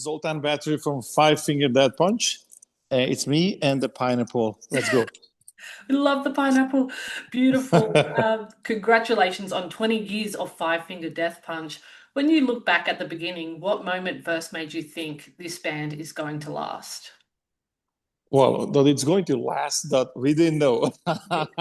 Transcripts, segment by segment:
Zoltan Bathory from Five Finger Death Punch. It's me and the pineapple. Let's go. I love the pineapple. Beautiful. Congratulations on 20 years of Five Finger Death Punch. When you look back at the beginning, what moment first made you think this band is going to last? Well, that it's going to last, that we didn't know.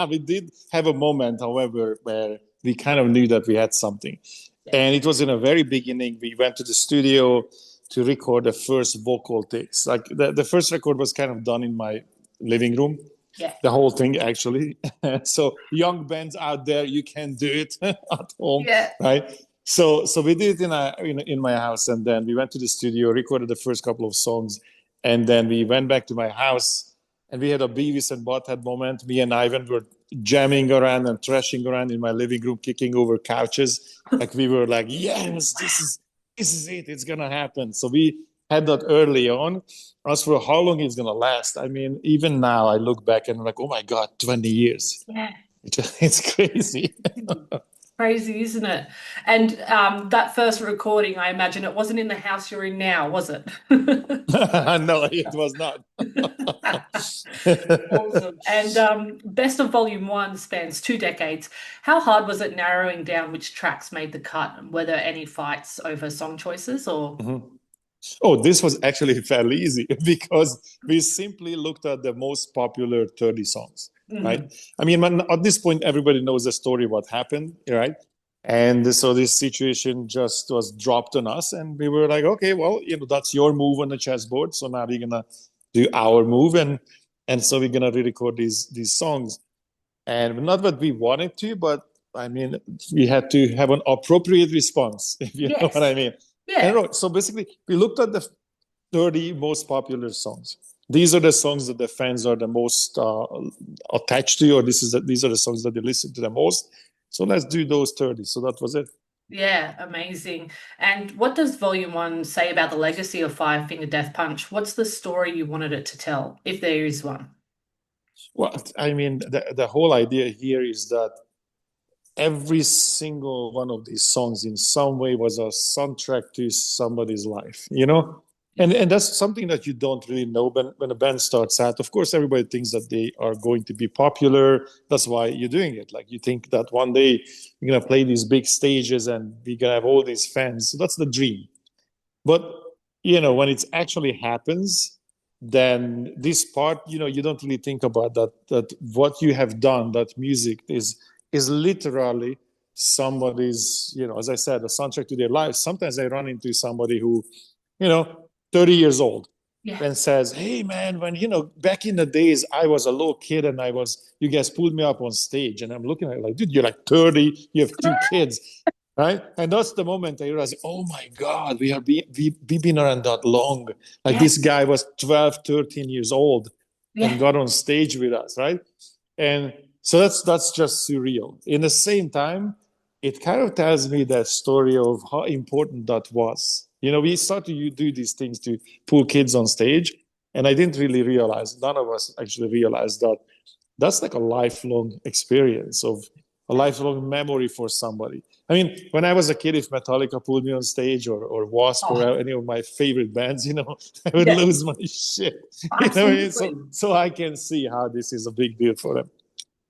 We did have a moment, however, where we kind of knew that we had something. Yeah. And it was in a very beginning. We went to the studio to record the first vocal takes. Like the first record was kind of done in my living room. Yeah. The whole thing, actually. So young bands out there, you can do it at home, Yeah. right? So we did it in my house, and then we went to the studio, recorded the first couple of songs, and then we went back to my house, and we had a Beavis and Butthead moment. Me and Ivan were jamming around and thrashing around in my living room, kicking over couches. Like we were like, yes, this is it. It's gonna happen. So we had that early on. As for how long it's gonna last, I mean, even now I look back and I'm like, oh my God, 20 years. Yeah. It's crazy. Crazy, isn't it? And that first recording, I imagine it wasn't in the house you're in now, was it? No, it was not. Awesome. And Best of Volume 1 spans 2 decades. How hard was it narrowing down which tracks made the cut? Were there any fights over song choices or? Mhm. Oh, this was actually fairly easy because we simply looked at the most popular 30 songs, right? I mean, at this point, everybody knows the story, what happened, right? And so this situation just was dropped on us, and we were like, okay, well, that's your move on the chessboard. So now we're gonna do our move, and so we're gonna re-record these songs, and not that we wanted to, but I mean, we had to have an appropriate response, if you know what I mean. Yeah. So basically, we looked at the 30 most popular songs. These are the songs that the fans are the most attached to, or these are the songs that they listen to the most. So let's do those 30. So that was it. Yeah, amazing. And what does Volume 1 say about the legacy of Five Finger Death Punch? What's the story you wanted it to tell, if there is one? Well, I mean, the whole idea here is that every single one of these songs in some way was a soundtrack to somebody's life, and that's something that you don't really know when a band starts out. Of course, everybody thinks that they are going to be popular. That's why you're doing it. Like you think that one day you're going to play these big stages and we're going to have all these fans. So that's the dream. But when it actually happens, then this part, you don't really think about that what you have done, that music is literally somebody's, as I said, a soundtrack to their life. Sometimes I run into somebody who, 30 years old, Yeah. and says, hey man, when, back in the days, I was a little kid and you guys pulled me up on stage, and I'm looking at it like, dude, you're like 30, you have 2 kids, right? And that's the moment I realized, oh my God, we've been around that long. Like this guy was 12, 13 years old and got on stage with us, right? And so that's just surreal. In the same time, it kind of tells me that story of how important that was. We started to do these things to pull kids on stage, and I didn't really realize, none of us actually realized that that's like a lifelong experience, of a lifelong memory for somebody. I mean, when I was a kid, if Metallica pulled me on stage or Wasp or any of my favorite bands, I would lose my shit. So I can see how this is a big deal for them.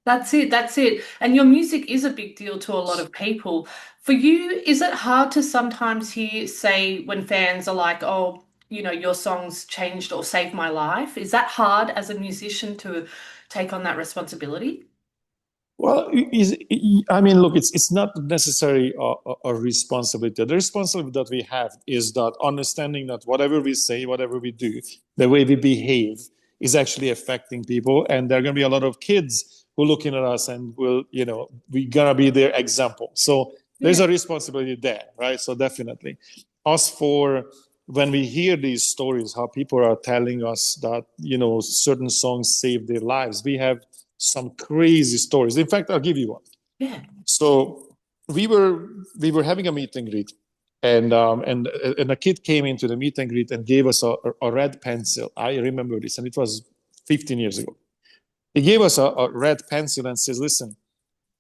That's it. That's it. And your music is a big deal to a lot of people. For you, is it hard to sometimes hear, say, when fans are like, oh, your songs changed or saved my life? Is that hard as a musician to take on that responsibility? Well, I mean, look, it's not necessarily a responsibility. The responsibility that we have is that understanding that whatever we say, whatever we do, the way we behave is actually affecting people. And there are going to be a lot of kids who are looking at us and we're going to be their example. So there's a responsibility there, right? So definitely. As for when we hear these stories, how people are telling us that, certain songs saved their lives, we have some crazy stories. In fact, I'll give you one. Yeah. So we were having a meet and greet, and a kid came into the meet and greet and gave us a red pencil. I remember this, and it was 15 years ago. He gave us a red pencil and says, listen,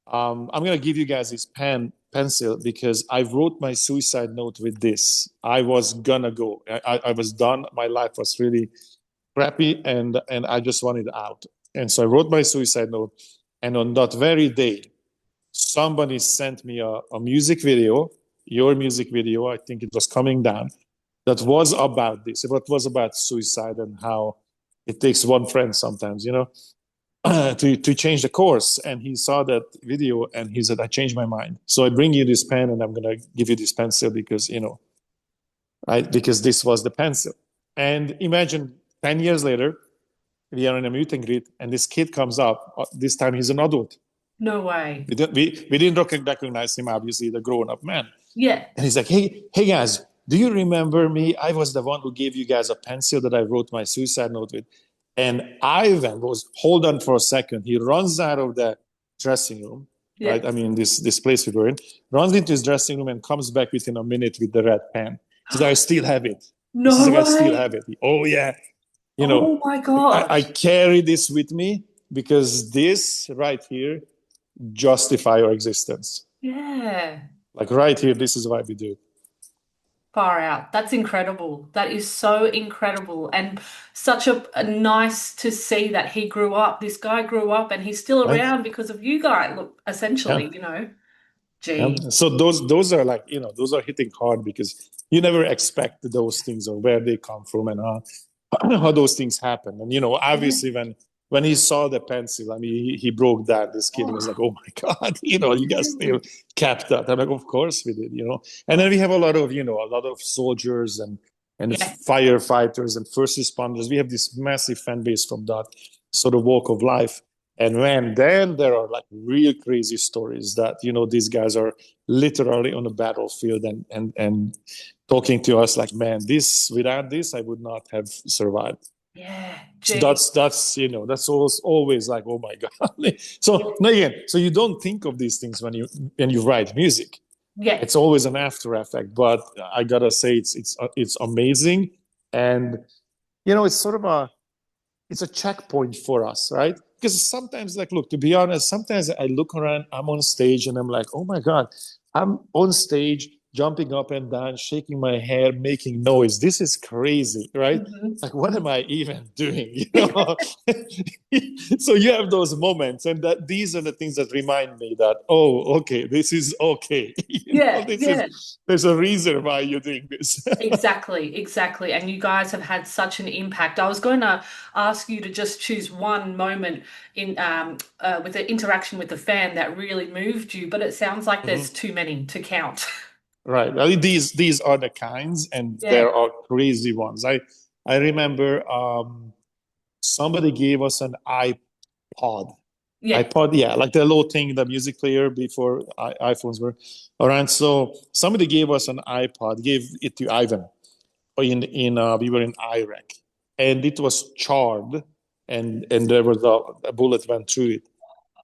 I'm going to give you guys this pen. pencil because I wrote my suicide note with this. I was gonna go. I was done. My life was really crappy, and I just wanted out. And so I wrote my suicide note. And on that very day, somebody sent me a music video, your music video. I think it was Coming Down, that was about this. It was about suicide and how it takes one friend sometimes, to change the course. And he saw that video and he said, I changed my mind. So I bring you this pen and I'm going to give you this pencil because, because this was the pencil. And imagine 10 years later, we are in a meet and greet and this kid comes up. This time he's an adult. No way. We didn't recognize him, obviously, the grown-up man. Yeah. And he's like, hey guys, do you remember me? I was the one who gave you guys a pencil that I wrote my suicide note with. And Ivan hold on for a second. He runs out of the dressing room, right? I mean, this place we were in, runs into his dressing room and comes back within a minute with the red pen. He said, I still have it. No way. I still have it. Oh, yeah. Oh, my God. I carry this with me because this right here justify our existence. Yeah. Like right here, this is why we do. Far out. That's incredible. That is so incredible. And such a nice to see that he grew up. This guy grew up and he's still around because of you guys, look, essentially, Gee. Yeah. So those are like, those are hitting hard because you never expect those things or where they come from and how those things happen. And, obviously when he saw the pencil, I mean, he broke that. This kid was like, oh my God, you guys still kept that. I'm like, of course we did, And then we have a lot of soldiers and firefighters and first responders. We have this massive fan base from that sort of walk of life. And then there are like real crazy stories that, these guys are literally on the battlefield and talking to us like, man, without this, I would not have survived. Yeah. So that's always like, oh my God. So again, so you don't think of these things when you write music. Yeah. It's always an after effect, but I gotta say it's amazing. And it's sort of it's a checkpoint for us, right? Because sometimes, like, look, to be honest, sometimes I look around, I'm on stage and I'm like, oh my God, I'm on stage jumping up and down, shaking my hair, making noise. This is crazy, right? Mm-hmm. Like, what am I even doing? So you have those moments, and that these are the things that remind me that, oh, okay, this is okay. There's a reason why you're doing this. Exactly. And you guys have had such an impact. I was going to ask you to just choose one moment in with the interaction with the fan that really moved you, but it sounds like there's too many to count. Right. Well, these are the kinds, and there are crazy ones. I remember somebody gave us an iPod. Yeah. iPod, like the little thing, the music player before iPhones were around. So somebody gave us an iPod, gave it to Ivan. We were in Iraq, and it was charred, and there was a bullet went through it.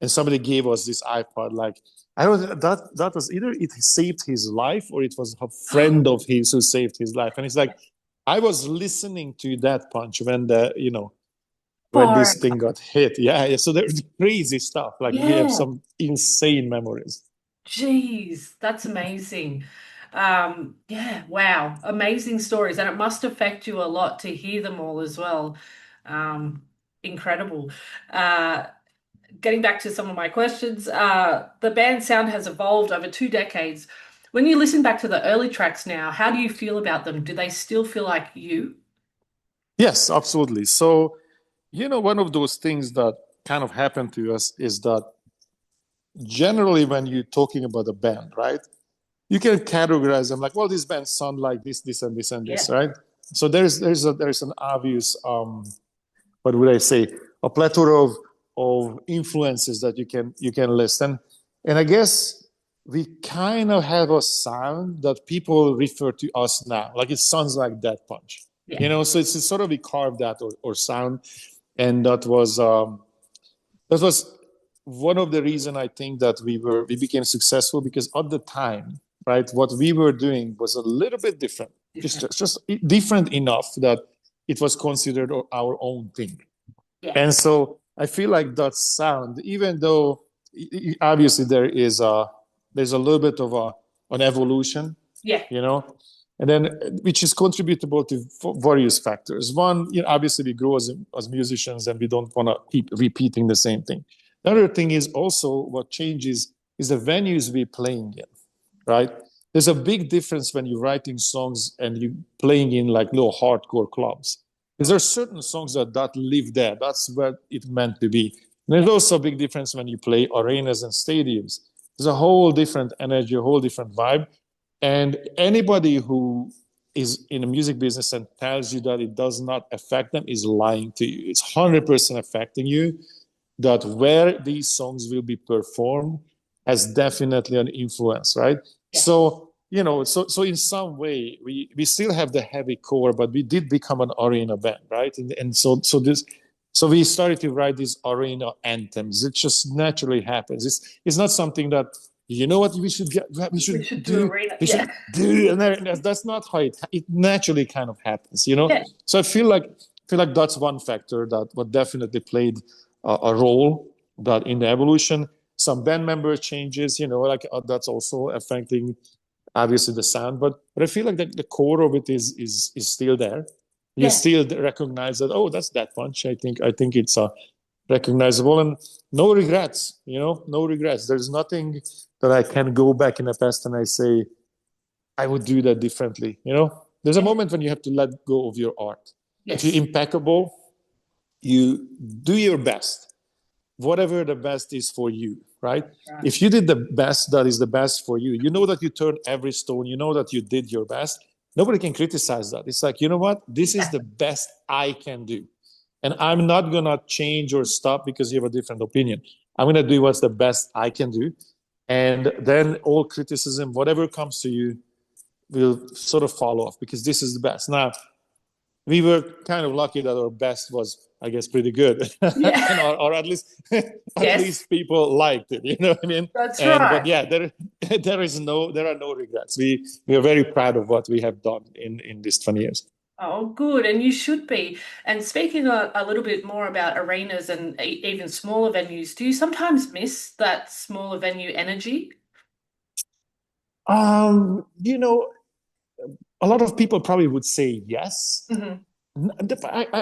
And somebody gave us this iPod, like, I don't know, that was either it saved his life or it was a friend of his who saved his life. And it's like, I was listening to that punch when when this thing got hit. Yeah. So there's crazy stuff. Like we have some insane memories. Jeez, that's amazing. Wow. Amazing stories. And it must affect you a lot to hear them all as well. Incredible. Getting back to some of my questions, the band's sound has evolved over 2 decades. When you listen back to the early tracks now, how do you feel about them? Do they still feel like you? Yes, absolutely. So, one of those things that kind of happened to us is that generally when you're talking about a band, right, you can categorize them like, well, this band sound like this, and this, and this, right? So there's an obvious, what would I say, a plethora of influences that you can list. And I guess we kind of have a sound that people refer to us now, like it sounds like Death Punch. So it's sort of we carved that or sound. And that was one of the reasons I think that we became successful, because at the time, right, what we were doing was a little bit different. Just different enough that it was considered our own thing. And so I feel like that sound, even though obviously there is there's a little bit of an evolution, Yeah. and then which is contributable to various factors. One, obviously we grow as musicians and we don't want to keep repeating the same thing. The other thing is also what changes is the venues we're playing in, right? There's a big difference when you're writing songs and you're playing in like little hardcore clubs. Because there are certain songs that live there. That's where it meant to be. And there's also a big difference when you play arenas and stadiums. There's a whole different energy, a whole different vibe. And anybody who is in the music business and tells you that it does not affect them is lying to you. It's 100% affecting you. That where these songs will be performed has definitely an influence, right? Yeah. So, so in some way, we still have the heavy core, but we did become an arena band, right? And so we started to write these arena anthems. It just naturally happens. It's not something that, what we should do arena. We should do, and that's not how it naturally kind of happens, Yeah. So I feel like that's one factor that what definitely played a role that in the evolution. Some band member changes, that's also affecting obviously the sound, but I feel like the core of it is still there. You still recognize that, oh, that's that punch. I think it's recognizable, and no regrets, no regrets. There's nothing that I can go back in the past and I say I would do that differently. There's a moment when you have to let go of your art. Yes. If you're impeccable, you do your best, whatever the best is for you, right? If you did the best that is the best for you, you know that you turned every stone, you know that you did your best. Nobody can criticize that. It's like, you know what? This is the best I can do. And I'm not going to change or stop because you have a different opinion. I'm going to do what's the best I can do. And then all criticism, whatever comes to you, will sort of fall off because this is the best. Now, we were kind of lucky that our best was, I guess, pretty good. Yeah. or at least least people liked it. You know what I mean? That's right. But yeah, there are no regrets. We are very proud of what we have done in these 20 years. Oh, good. And you should be. And speaking a little bit more about arenas and even smaller venues, do you sometimes miss that smaller venue energy? A lot of people probably would say yes. Mm-hmm.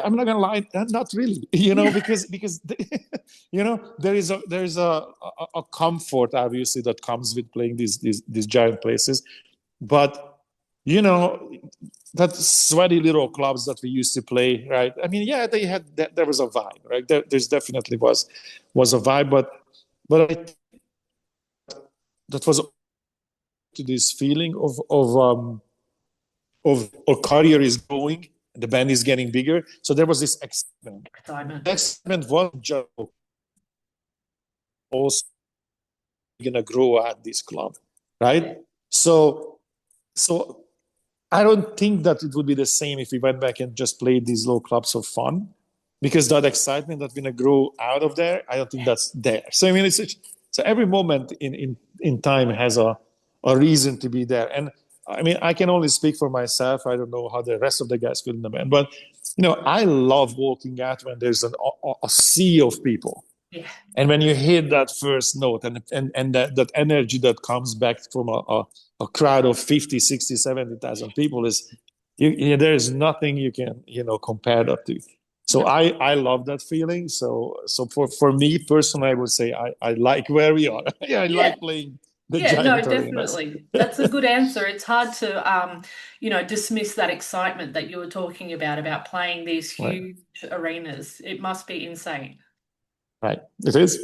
I'm not gonna lie, not really. Because there is a comfort obviously that comes with playing these giant places, but that sweaty little clubs that we used to play, right? I mean, yeah, they had there was a vibe, right? There's definitely was a vibe, but that was to this feeling of our career is growing, the band is getting bigger. So there was this excitement. The excitement wasn't just also going to grow at this club, right? So I don't think that it would be the same if we went back and just played these little clubs for fun, because that excitement that's going to grow out of there, I don't think that's there. So I mean, so every moment in time has a reason to be there. And I mean, I can only speak for myself. I don't know how the rest of the guys feel in the band, but I love walking out when there's a sea of people. Yeah. And when you hear that first note and that energy that comes back from a crowd of 50, 60, 70,000 people there is nothing you can, compare that to. So I love that feeling. So for me personally, I would say I like where we are. I like playing the giant definitely. That's a good answer. It's hard to, dismiss that excitement that you were talking about playing these huge arenas. It must be insane. Right. It is.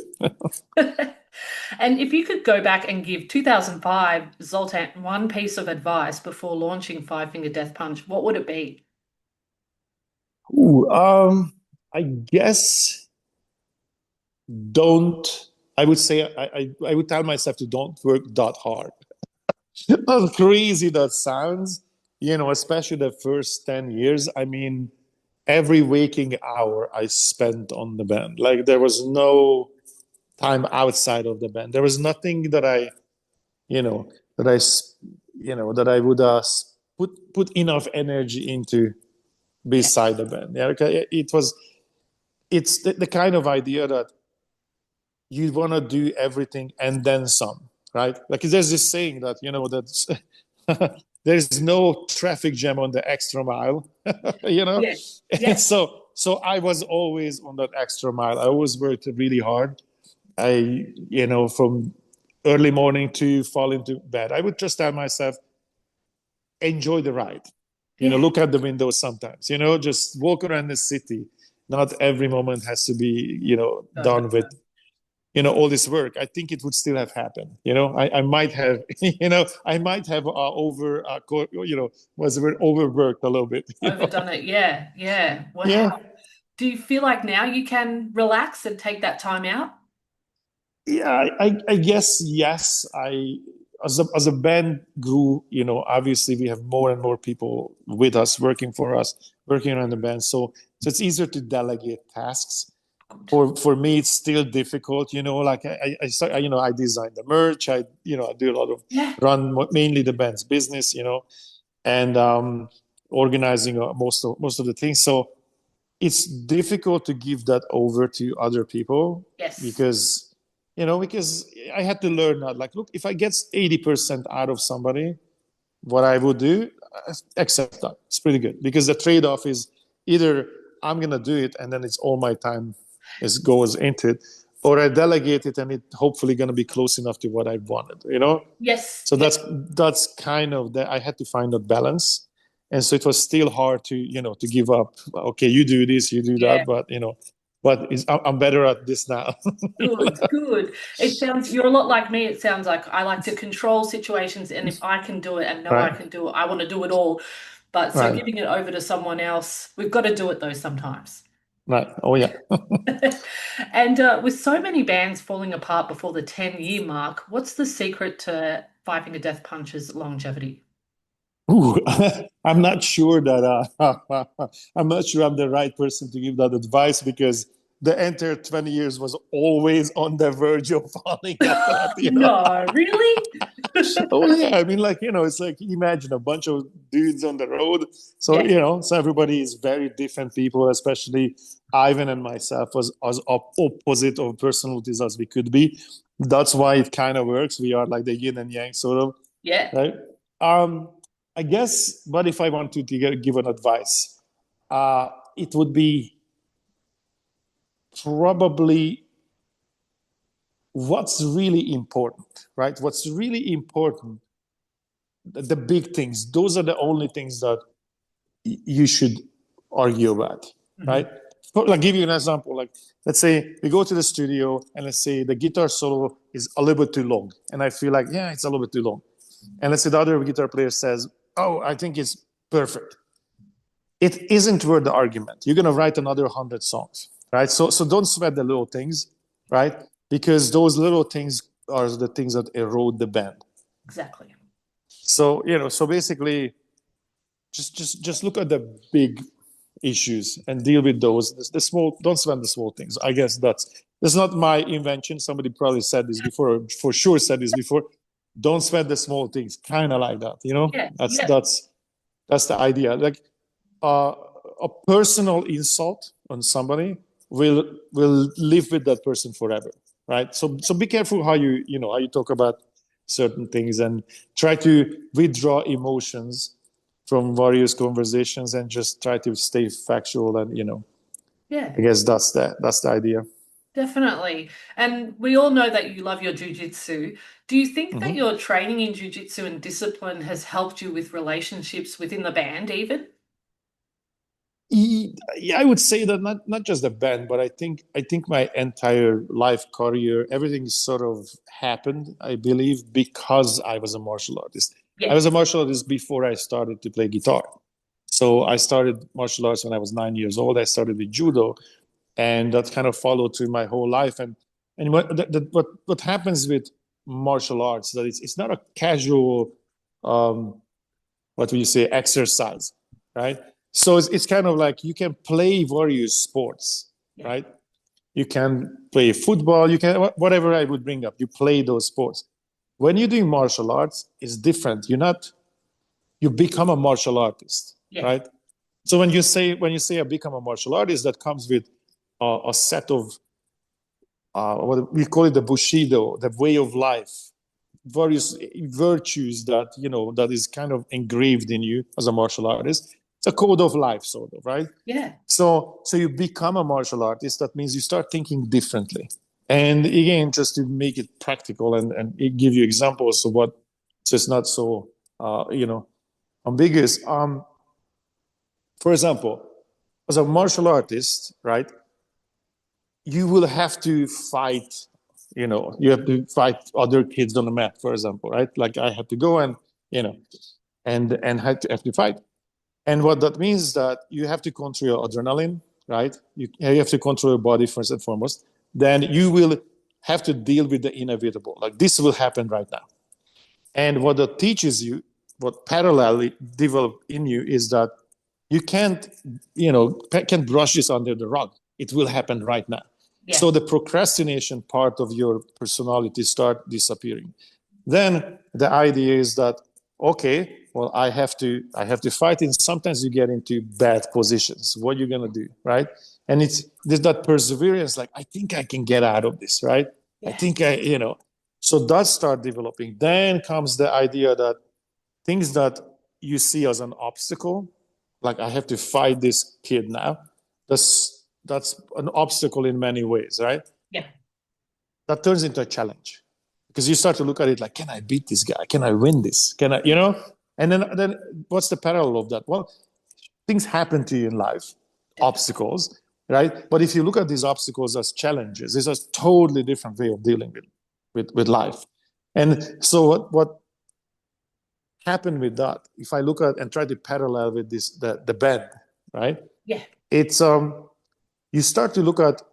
And if you could go back and give 2005 Zoltan one piece of advice before launching Five Finger Death Punch, what would it be? I guess I would say I would tell myself to don't work that hard. As crazy that sounds, especially the first 10 years. I mean, every waking hour I spent on the band. Like there was no time outside of the band. There was nothing that I would put enough energy into beside the band. Yeah, okay. It's the kind of idea that you want to do everything and then some. right? Like there's this saying that, that's there's no traffic jam on the extra mile, you know? Yeah. And Yeah. so I was always on that extra mile. I always worked really hard. From early morning to fall into bed, I would just tell myself, enjoy the ride. Yeah. Look out the window sometimes, just walk around the city. Not every moment has to be, No, no, done with, all this work. I think it would still have happened. I might have, was a bit overworked a little bit. overdone it. Yeah. Yeah. Yeah. Wow. Do you feel like now you can relax and take that time out? Yeah, I guess yes. As a band grew, obviously we have more and more people with us, working for us, working around the band. So it's easier to delegate tasks. Good. For me, it's still difficult. Like I design the merch. I do a lot of Yeah. run mainly the band's business. And organizing most of the things. So it's difficult to give that over to other people Yes. because I had to learn that, like, look, if I get 80% out of somebody, what I would do, accept that. It's pretty good, because the trade-off is either I'm gonna do it and then it's all my time goes into it, or I delegate it and it hopefully gonna be close enough to what I wanted. Yes. So Yes. that's kind of that. I had to find that balance, and so it was still hard to give up. Okay, you do this, you do Yeah. that, but I'm better at this now. Good, good. It sounds, you're a lot like me. It sounds like I like to control situations, and if I can do it and know I Right, can do it, I want to do it all. But so right, giving it over to someone else, we've got to do it though sometimes. right. Oh yeah. And with so many bands falling apart before the 10-year mark, what's the secret to Five Finger Death Punch's longevity? Ooh, I'm not sure that I'm not sure I'm the right person to give that advice, because the entire 20 years was always on the verge of falling apart. No, really? Oh yeah, I mean, like, it's like, imagine a bunch of dudes on the road. So, Yeah, so everybody is very different people, especially Ivan and myself was as opposite of personalities as we could be. That's why it kind of works. We are like the yin and yang, sort of, yeah, right? Um, I guess, but if I want to give an advice, it would be probably what's really important, right? What's really important, the big things, those are the only things that you should argue about, mhm, right? Like, give you an example. Like, let's say we go to the studio and let's say the guitar solo is a little bit too long, and I feel like, yeah, it's a little bit too long. And let's say the other guitar player says, oh, I think it's perfect. It isn't worth the argument. You're gonna write another 100 songs, right? So don't sweat the little things, right? Because those little things are the things that erode the band. exactly. So basically, just look at the big issues and deal with those. The small, don't sweat the small things. I guess that's not my invention. Somebody probably said this before, or for sure said this before. Don't sweat the small things. Kind of like that, Yeah, That's yeah, that's the idea. Like, uh, a personal insult on somebody will live with that person forever, right? So be careful how you talk about certain things, and try to withdraw emotions from various conversations and just try to stay factual. And yeah. I guess that's the idea. Definitely. And we all know that you love your jujitsu. Do you think that Mm-hmm. your training in jujitsu and discipline has helped you with relationships within the band, even? Yeah, I would say that not just the band, but I think my entire life career, everything sort of happened, I believe, because I was a martial artist. I was a Yes. martial artist before I started to play guitar. So I started martial arts when I was 9 years old. I started with judo, and that kind of followed through my whole life. And what happens with martial arts, that it's not a casual, um, what would you say, exercise, right? So it's kind of like you can play various sports, Yeah. right? You can play football, you can, whatever I would bring up, you play those sports. When you're doing martial arts, it's different. You become a martial artist, Yeah. right? So when you say I become a martial artist, that comes with a set of what we call it, the bushido, the way of life, various virtues that, that is kind of engraved in you as a martial artist. It's a code of life, sort of, right? Yeah. So you become a martial artist. That means you start thinking differently. And again, just to make it practical and give you examples of what, so it's not so, ambiguous. For example, as a martial artist, right, you will have to fight, you have to fight other kids on the mat, for example, right? Like I have to go and, and have to fight. And what that means is that you have to control your adrenaline, right? You have to control your body first and foremost. Then you will have to deal with the inevitable. Like this will happen right now. And what that teaches you, what parallelly develop in you, is that you can't brush this under the rug. It will happen right now. Yeah. So the procrastination part of your personality start disappearing. Then the idea is that, okay, well, I have to fight, and sometimes you get into bad positions. What are you gonna do, right? And there's that perseverance, like I think I can get out of this, right? Yeah. I think so that start developing. Then comes the idea that things that you see as an obstacle, like I have to fight this kid now, that's an obstacle in many ways, right? Yeah. That turns into a challenge. Because you start to look at it like, can I beat this guy? Can I win this? Can I, And then what's the parallel of that? Well, things happen to you in life, obstacles, right? But if you look at these obstacles as challenges, it's a totally different way of dealing with life. And so what happened with that, if I look at and try to parallel with this, the band, right? Yeah. It's, you start to look at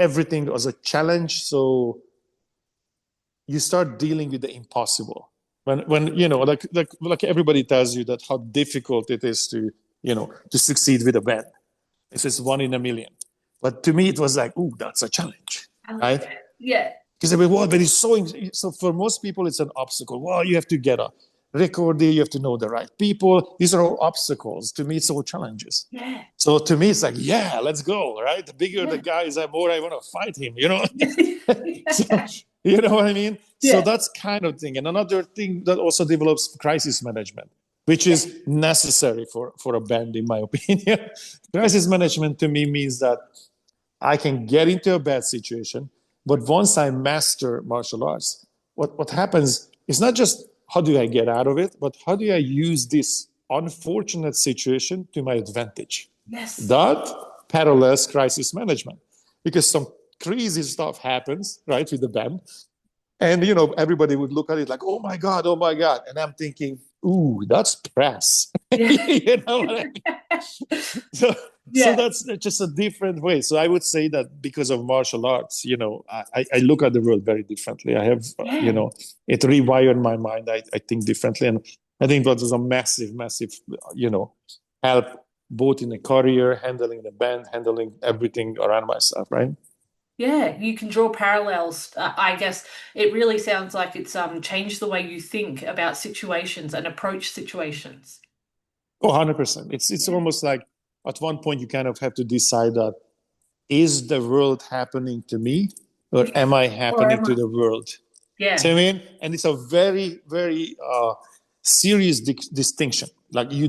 everything as a challenge. So you start dealing with the impossible. When like everybody tells you that how difficult it is to succeed with a band. This is 1 in a million. But to me, it was like, ooh, that's a challenge, right? That. Yeah. Because but it's so for most people, it's an obstacle. Well, you have to get a record deal, you have to know the right people. These are all obstacles. To me, it's all challenges. Yeah. So to me, it's like, yeah, let's go, right? The bigger the guy is, the more I want to fight him, So, you know what I mean? Yeah. So that's kind of thing. And another thing that also develops crisis management, which is necessary for a band, in my opinion. Crisis management to me means that I can get into a bad situation, but once I master martial arts, what happens is not just how do I get out of it, but how do I use this unfortunate situation to my advantage? Yes. That parallels crisis management, because some crazy stuff happens, right, with the band. And, everybody would look at it like, oh my God. And I'm thinking, ooh, that's press. Yeah. You know what I mean? So that's just a different way. So I would say that because of martial arts, I look at the world very differently. I have, it rewired my mind. I think differently. And I think that was a massive, help both in the career, handling the band, handling everything around myself, right? Yeah, you can draw parallels. I guess it really sounds like it's changed the way you think about situations and approach situations. Oh, 100%. It's almost like at one point you kind of have to decide that, is the world happening to me, or am I happening to the world? Yeah. So I mean, and it's a very, very serious distinction. Like you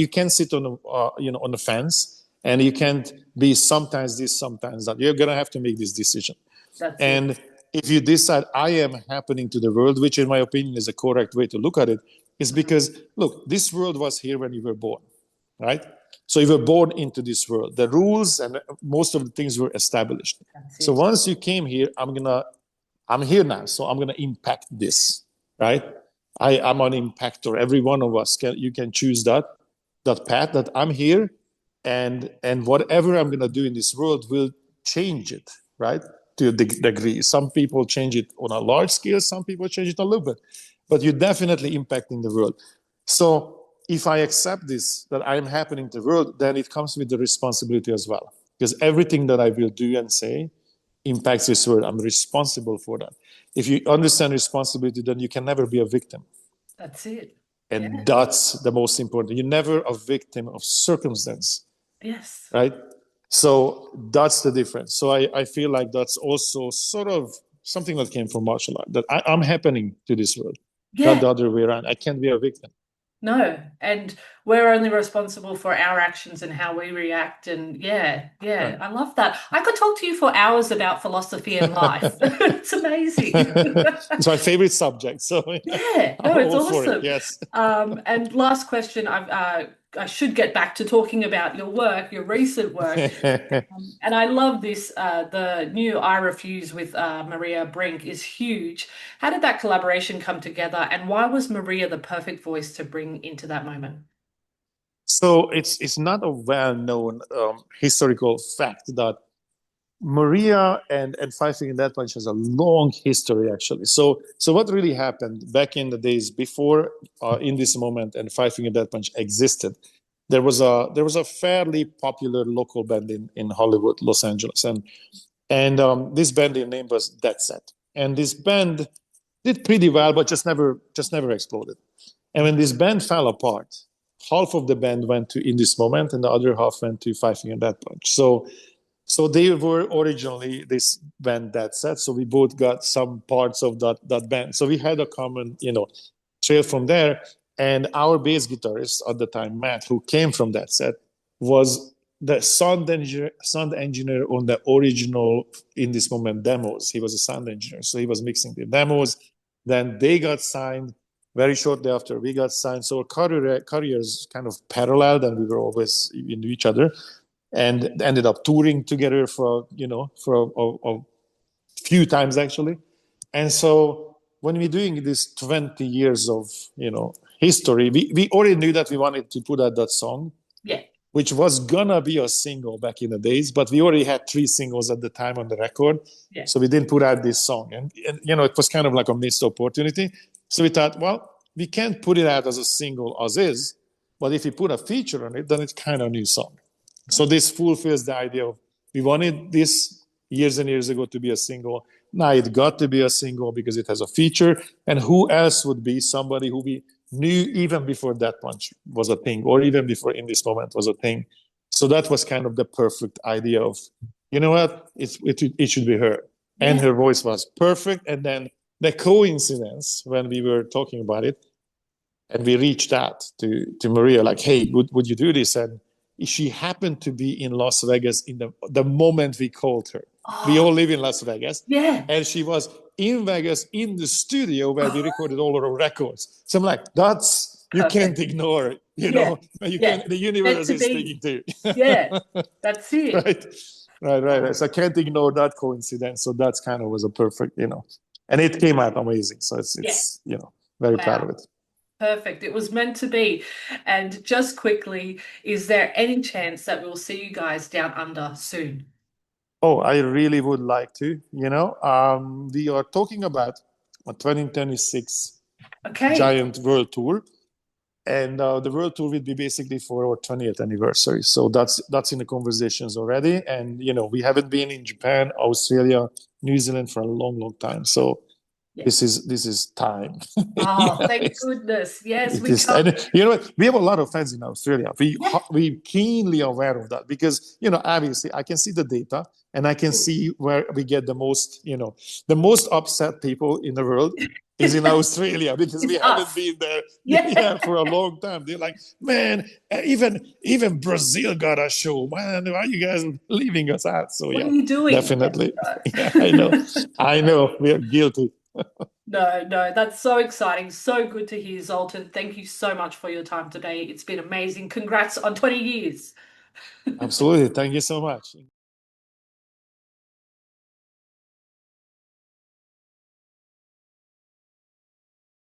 can sit on on the fence. And you can't be sometimes this, sometimes that. You're going to have to make this decision. And if you decide I am happening to the world, which in my opinion is a correct way to look at it, is because, look, this world was here when you were born, right? So you were born into this world. The rules and most of the things were established. So once you came here, I'm here now, so I'm going to impact this, right? I'm an impactor. Every one of us, you can choose that path, that I'm here. And whatever I'm going to do in this world will change it, right, to a degree. Some people change it on a large scale. Some people change it a little bit. But you're definitely impacting the world. So if I accept this, that I'm happening to the world, then it comes with the responsibility as well. Because everything that I will do and say impacts this world. I'm responsible for that. If you understand responsibility, then you can never be a victim. That's it. And that's the most important. You're never a victim of circumstance. Yes. Right? So that's the difference. So I feel like that's also sort of something that came from martial art, that I'm happening to this world, Yeah. not the other way around. I can't be a victim. No, and we're only responsible for our actions and how we react. And yeah, Right. I love that. I could talk to you for hours about philosophy and life. It's amazing. It's my favorite subject. So Yeah, I'm no, it's all for it. awesome. Yes. And last question, I should get back to talking about your work, your recent work. And I love this. The new I Refuse with Maria Brink is huge. How did that collaboration come together, and why was Maria the perfect voice to bring into that moment? So it's not a well-known historical fact that Maria and Five Finger Death Punch has a long history, actually. So what really happened back in the days before In This Moment and Five Finger Death Punch existed? There was a fairly popular local band in Hollywood, Los Angeles, and this band, their name was Dead Set, and this band did pretty well, but just never exploded. And when this band fell apart, half of the band went to In This Moment, and the other half went to Five Finger Death Punch. So they were originally this band Dead Set. So we both got some parts of that band. So we had a common, trail from there. And our bass guitarist at the time, Matt, who came from Dead Set, was the sound engineer on the original In This Moment demos. He was a sound engineer, so he was mixing the demos. Then they got signed very shortly after we got signed. So our careers kind of paralleled, and we were always into each other, and ended up touring together for a few times actually. And so when we're doing this 20 years of history, we already knew that we wanted to put out that song, Yeah. which was gonna be a single back in the days, but we already had 3 singles at the time on the record. Yeah. So we didn't put out this song, and it was kind of like a missed opportunity. So we thought, well, we can't put it out as a single as is, but if we put a feature on it, then it's kind of a new song. So this fulfills the idea of, we wanted this years and years ago to be a single. Now it got to be a single because it has a feature. And who else would be somebody who we knew even before That Punch was a thing, or even before In This Moment was a thing? So that was kind of the perfect idea of, you know what, it should be her. And her voice was perfect. And then the coincidence when we were talking about it, and we reached out to Maria, like, hey, would you do this? And she happened to be in Las Vegas in the moment we called her. We all live in Las Vegas. Yeah. And she was in Vegas in the studio where we recorded all our records. So I'm like, you can't ignore it. The universe is speaking to you. Yeah, that's it. Right. So I can't ignore that coincidence. So that's kind of was a perfect, and it came out amazing. So it's very proud of it. Perfect. It was meant to be. And just quickly, is there any chance that we'll see you guys down under soon? Oh, I really would like to. We are talking about a 2026 giant world tour. And the world tour will be basically for our 20th anniversary. So that's in the conversations already. And, we haven't been in Japan, Australia, New Zealand for a long, long time. So this is time. Oh, thank goodness. Yes, we what? We have a lot of fans in Australia. We keenly aware of that because, obviously I can see the data and I can see where we get the most upset people in the world is in Australia because we haven't been there for a long time. They're like, man, even Brazil got a show. Man, why are you guys leaving us out? So what are you doing? Definitely. Yeah, I know. We are guilty. No, that's so exciting. So good to hear, Zoltan. Thank you so much for your time today. It's been amazing. Congrats on 20 years. Absolutely. Thank you so much.